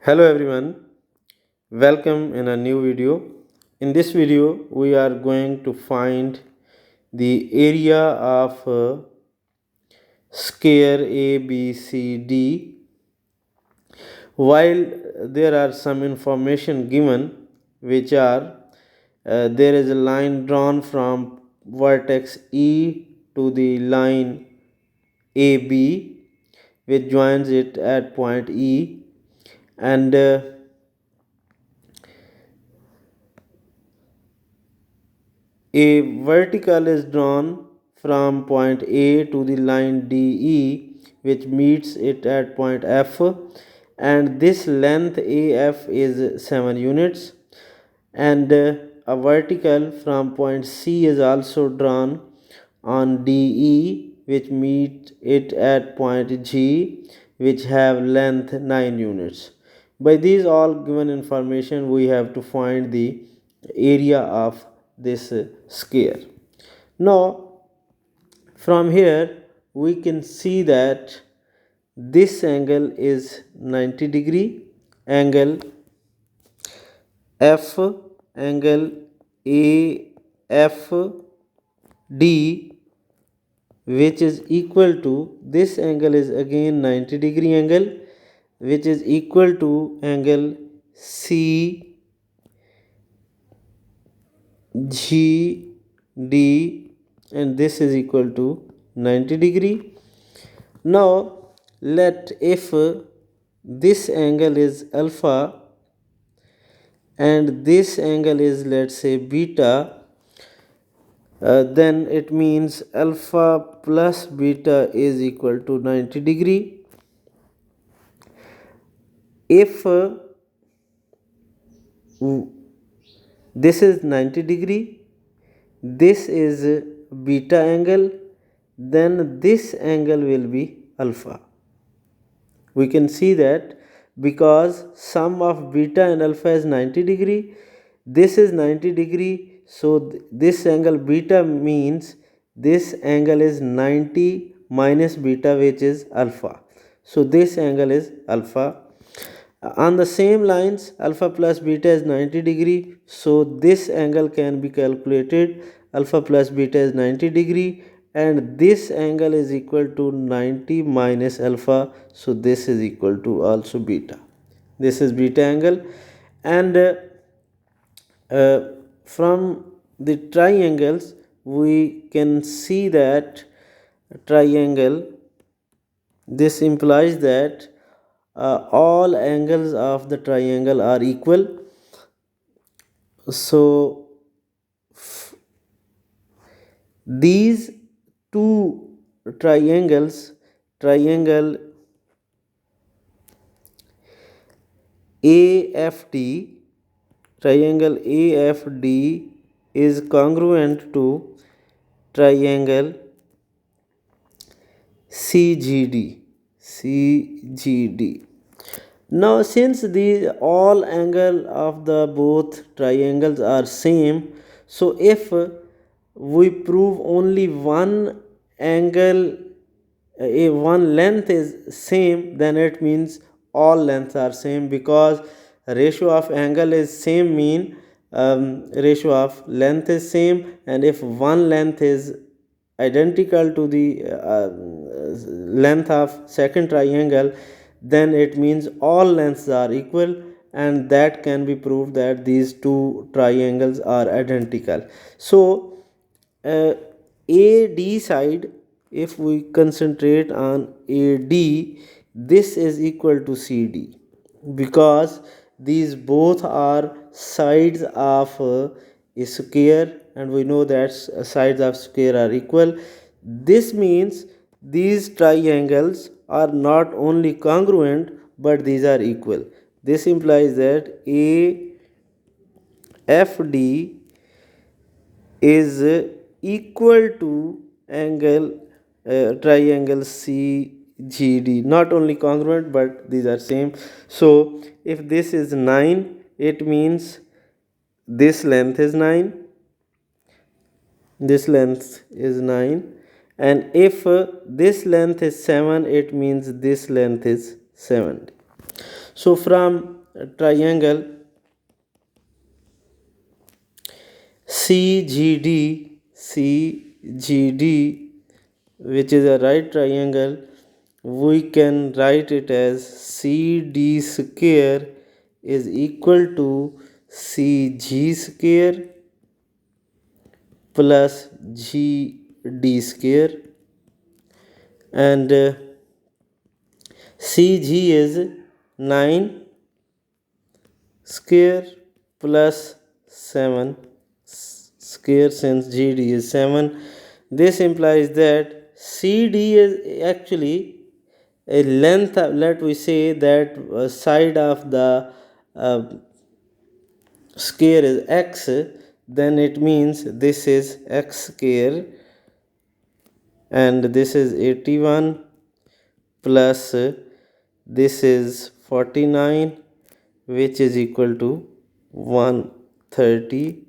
Hello everyone, welcome in a new video. In this video, we are going to find the area of square ABCD. While there are some information given, which are there is a line drawn from vertex E to the line AB, which joins it at point E, and a vertical is drawn from point A to the line DE, which meets it at point F, and this length AF is 7 units, and a vertical from point C is also drawn on DE, which meet it at point G, which have length 9 units. By these all given information, we have to find the area of this sphere. Now, from here we can see that this angle is 90-degree, angle F, angle AFD, which is equal to, this angle is again 90-degree angle, which is equal to angle CGD, and this is equal to 90-degree. Now let if this angle is alpha and this angle is, let's say, beta, then it means alpha plus beta is equal to 90-degree. If this is 90-degree, this is beta angle, then this angle will be alpha. We can see that because sum of beta and alpha is 90-degree, this is 90-degree, so this angle beta means this angle is 90 minus beta, which is alpha. So this angle is alpha. On the same lines, alpha plus beta is 90-degree, so this angle can be calculated. Alpha plus beta is 90-degree, and this angle is equal to 90 minus alpha, so this is equal to also beta. This is beta angle, and from the triangles we can see that triangle, this implies that all angles of the triangle are equal. So these two triangles, triangle AFD, triangle AFD is congruent to triangle CGD. Now since the all angle of the both triangles are same, so if we prove only one angle, one length is same, then it means all lengths are same, because ratio of angle is same mean ratio of length is same, and if one length is identical to the length of second triangle, then it means all lengths are equal, and that can be proved that these two triangles are identical. So AD side, if we concentrate on AD, this is equal to CD, because these both are sides of a square, and we know that sides of square are equal. This means these triangles are not only congruent, but these are equal. This implies that AFD is equal to angle triangle CGD, not only congruent but these are same. So if this is 9, it means this length is 9, this length is 9, and if this length is 7, it means this length is 7. So from triangle CGD, which is a right triangle, we can write it as CD square is equal to CG square plus GD square, and CG is 9 square plus 7 square, since GD is 7. This implies that CD is actually a length of, let we say that side of the uh, square is x, then it means this is x square, and this is 81 plus this is 49, which is equal to 130.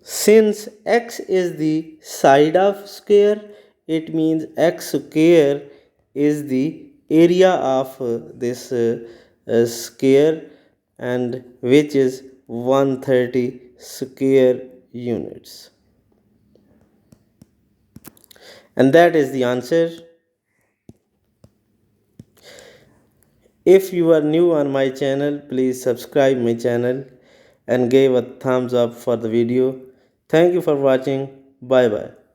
Since x is the side of square, it means x square is the area of this square, and which is 130 square units. And that is the answer. If you are new on my channel, please subscribe my channel and give a thumbs up for the video. Thank you for watching. Bye bye.